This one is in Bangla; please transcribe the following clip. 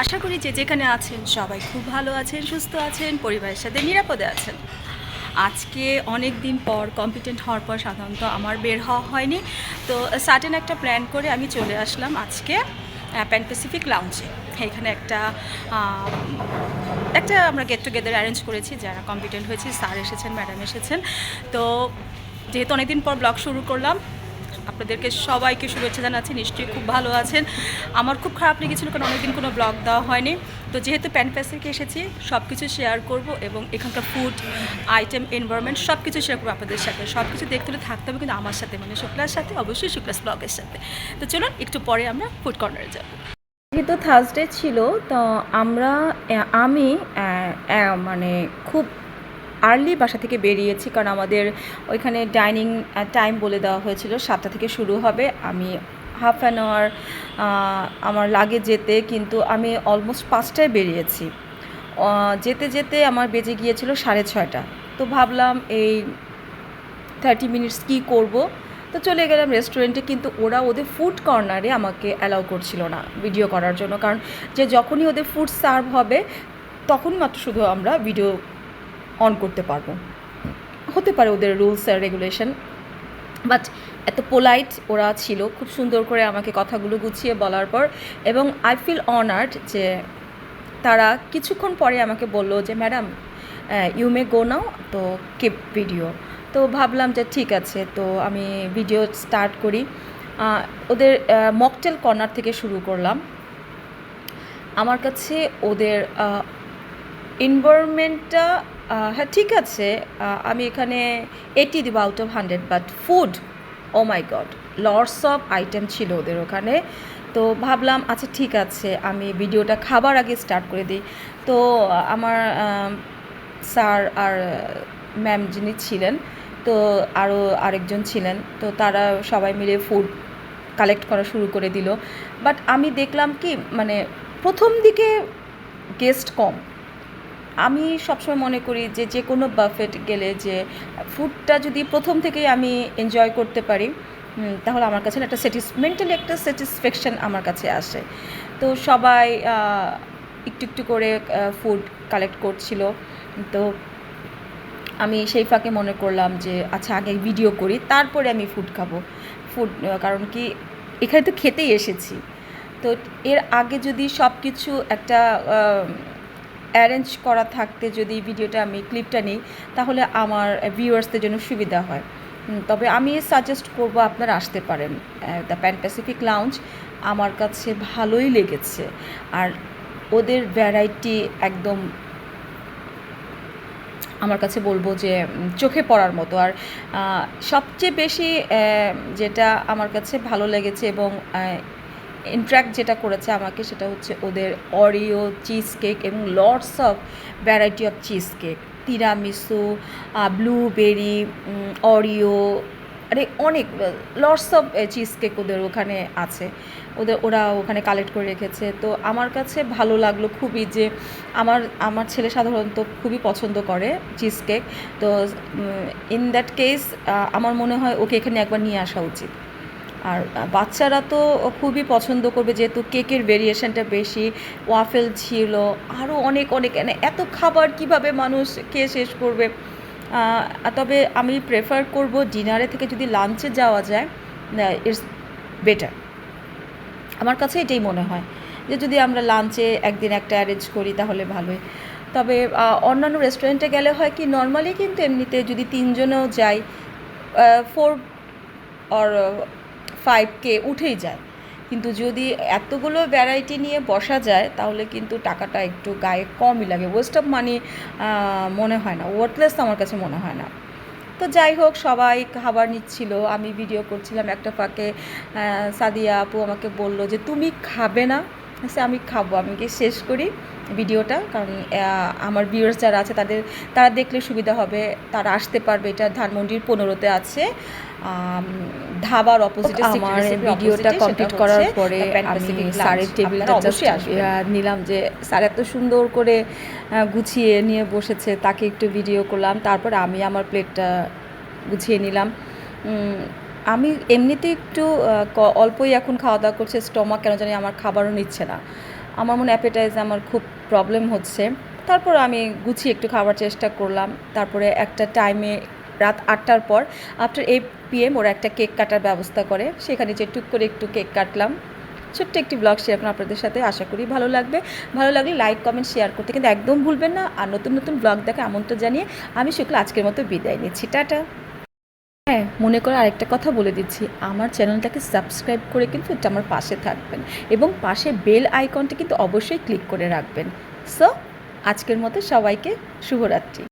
আশা করি যে যেখানে আছেন সবাই খুব ভালো আছেন, সুস্থ আছেন, পরিবারের সাথে নিরাপদে আছেন। আজকে অনেক দিন পর কম্পিটেন্ট হওয়ার পর সাধারণত আমার বের হওয়া হয়নি, তো সাডেন একটা প্ল্যান করে আমি চলে আসলাম আজকে প্যান প্যাসিফিক লাউঞ্জে। এখানে একটা আমরা গেট টুগেদার অ্যারেঞ্জ করেছি, যারা কম্পিটেন্ট হয়েছে, স্যার এসেছেন, ম্যাডাম এসেছেন। তো যেহেতু অনেকদিন পর ব্লগ শুরু করলাম, আপনাদেরকে সবাইকে শুভেচ্ছা জানাচ্ছি। নিশ্চয়ই খুব ভালো আছেন। আমার খুব খারাপ লেগেছিলো, কারণ অনেকদিন কোনো ব্লগ দেওয়া হয়নি। তো যেহেতু প্যান প্যাসিফিকে এসেছি, সব কিছু শেয়ার করব এবং এখানকার ফুড আইটেম, এনভায়রনমেন্ট সব কিছু শেয়ার করবো আপনাদের সাথে। সব কিছু দেখতে হলে থাকতে হবে কিন্তু আমার সাথে, মানে শুক্লার সাথে, অবশ্যই শুক্লাস ব্লগের সাথে। তো চলুন একটু পরে আমরা ফুড কর্নারে যাব। যেহেতু থার্সডে ছিল, তো আমি মানে খুব আর্লি বাসা থেকে বেরিয়েছি, কারণ আমাদের ওইখানে ডাইনিং টাইম বলে দেওয়া হয়েছিল 7টা থেকে শুরু হবে। আমি হাফ অ্যান আওয়ার আমার লাগে যেতে, কিন্তু আমি অলমোস্ট 5টায় বেরিয়েছি। যেতে যেতে আমার বেজে গিয়েছিল 6:30। তো ভাবলাম এই 30 মিনিটস কী করব, তো চলে গেলাম রেস্টুরেন্টে। কিন্তু ওরা ওদের ফুড কর্নারে আমাকে অ্যালাউ করছিল না ভিডিও করার জন্য, কারণ যে যখনই ওদের ফুড সার্ভ হবে তখন মাত্র শুধু আমরা ভিডিও অন করতে পারবো। হতে পারে ওদের রুলস আর রেগুলেশন, বাট এত পোলাইট ওরা ছিল, খুব সুন্দর করে আমাকে কথাগুলো গুছিয়ে বলার পর। এবং আই ফিল অনার্ড যে তারা কিছুক্ষণ পরে আমাকে বললো যে ম্যাডাম ইউ মে গো নাও, তো কিপ ভিডিও। তো ভাবলাম যে ঠিক আছে, তো আমি ভিডিও স্টার্ট করি। ওদের মকটেল কর্নার থেকে শুরু করলাম। আমার কাছে ওদের এনভায়রনমেন্টটা হ্যাঁ ঠিক আছে, আমি এখানে 80 দিব out of 100, but food, oh my god, lots of item ছিল ওদের ওখানে। তো ভাবলাম আচ্ছা ঠিক আছে, আমি ভিডিওটা খাবার আগে স্টার্ট করে দিই। তো আমার স্যার আর ম্যাম যিনি ছিলেন, তো আরও আরেকজন ছিলেন, তো তারা সবাই মিলে ফুড কালেক্ট করা শুরু করে দিল। বাট আমি দেখলাম কি, মানে প্রথম দিকে গেস্ট কম। আমি সবসময় মনে করি যে যে কোনো বাফেট গেলে যে ফুডটা যদি প্রথম থেকেই আমি এনজয় করতে পারি, তাহলে আমার কাছে একটা মেন্টালি একটা স্যাটিসফ্যাকশান আমার কাছে আসে। তো সবাই একটু একটু করে ফুড কালেক্ট করছিল। তো আমি সেই ফাঁকে মনে করলাম যে আচ্ছা আগে ভিডিও করি, তারপরে আমি ফুড খাবো। কারণ কি, এখানে তো খেতেই এসেছি। তো এর আগে যদি সব কিছু একটা অ্যারেঞ্জ করা থাকতে, যদি ভিডিওটা আমি ক্লিপটা নিই, তাহলে আমার ভিউয়ার্সদের জন্য সুবিধা হয়। তবে আমি সাজেস্ট করব আপনারা আসতে পারেন। দ্য প্যান প্যাসিফিক লাউঞ্জ আমার কাছে ভালোই লেগেছে, আর ওদের ভ্যারাইটি একদম আমার কাছে বলবো যে চোখে পড়ার মতো। আর সবচেয়ে বেশি যেটা আমার কাছে ভালো লেগেছে এবং ইন্ট্রাক্ট যেটা করেছে আমাকে, সেটা হচ্ছে ওদের অরিও চিজ কেক এবং lots of variety of cheese cake, tiramisu, blueberry, Oreo, আরে অনেক লটস অফ চিজ কেক ওদের ওখানে আছে। ওরা ওখানে কালেক্ট করে রেখেছে। তো আমার কাছে ভালো লাগলো খুবই যে আমার ছেলে সাধারণত খুবই পছন্দ করে চিজ কেক। তো ইন দ্যাট কেস আমার মনে হয় ওকে এখানে একবার নিয়ে আসা উচিত। আর বাচ্চারা তো খুবই পছন্দ করবে, যেহেতু কেকের ভেরিয়েশনটা বেশি, ওয়াফেল ছিল, আরও অনেক অনেক, এত খাবার কিভাবে মানুষ খেয়ে শেষ করবে। তবে আমি প্রেফার করব ডিনারে থেকে যদি লাঞ্চে যাওয়া যায়, ইটস বেটার। আমার কাছে এটাই মনে হয় যে যদি আমরা লাঞ্চে একদিন একটা অ্যারেঞ্জ করি তাহলে ভালোই। তবে অন্যান্য রেস্টুরেন্টে গেলে হয় কি, নর্মালি কিন্তু এমনিতে যদি 3জনেও যাই, 4 or 5K উঠেই যায়। কিন্তু যদি এতগুলো ভ্যারাইটি নিয়ে বসা যায়, তাহলে কিন্তু টাকাটা একটু গায়ে কমই লাগে, ওয়েস্ট অফ মানি মনে হয় না, ওয়ার্থলেস আমার কাছে মনে হয় না। তো যাই হোক, সবাই খাবার নিচ্ছিল, আমি ভিডিও করছিলাম। একটা ফাঁকে সাদিয়া আপু আমাকে বলল যে তুমি খাবে না? আমি খাবো, আমি গিয়ে শেষ করি ভিডিওটা, কারণ আমার ভিউয়ার্স যারা আছে তারা দেখলে সুবিধা হবে, তারা আসতে পারবে। এটা ধানমন্ডির 15-তে আছে, ধাবার অপোজিটে। আমার ভিডিওটা কমপ্লিট করার পরে আমি স্যারের টেবিলটা নিলাম, যে স্যার এত সুন্দর করে গুছিয়ে নিয়ে বসেছে, তাকে একটু ভিডিও করলাম। তারপর আমি আমার প্লেটটা গুছিয়ে নিলাম। আমি এমনিতে একটু অল্পই এখন খাওয়া দাওয়া করছে, স্টমাক কেন জানি আমার খাবারও নিচ্ছে না। আমার মনে অ্যাপেটাইজ আমার খুব প্রবলেম হচ্ছে। তারপর আমি গুছিয়ে একটু খাওয়ার চেষ্টা করলাম। তারপরে একটা টাইমে রাত 8টার পর আফটার 8 PM ওরা একটা কেক কাটার ব্যবস্থা করে। সেখানে যে টুক করে একটু কেক কাটলাম। ছোট্ট একটি ব্লগ শেয়ার করলাম আপনাদের সাথে, আশা করি ভালো লাগবে। ভালো লাগলে লাইক কমেন্ট শেয়ার করতে কিন্তু একদম ভুলবেন না। আর নতুন নতুন ব্লগ দেখা আমন্ত্রণ জানিয়ে আমি শুক্লা আজকের মতো বিদায় নিচ্ছি। টাটা। হ্যাঁ, মনে করে আরেকটা কথা বলে দিচ্ছি, আমার চ্যানেলটাকে সাবস্ক্রাইব করে কিন্তু এটা আমার পাশে থাকবেন এবং পাশে বেল আইকনটি কিন্তু অবশ্যই ক্লিক করে রাখবেন। সো আজকের মতো সবাইকে শুভরাত্রি।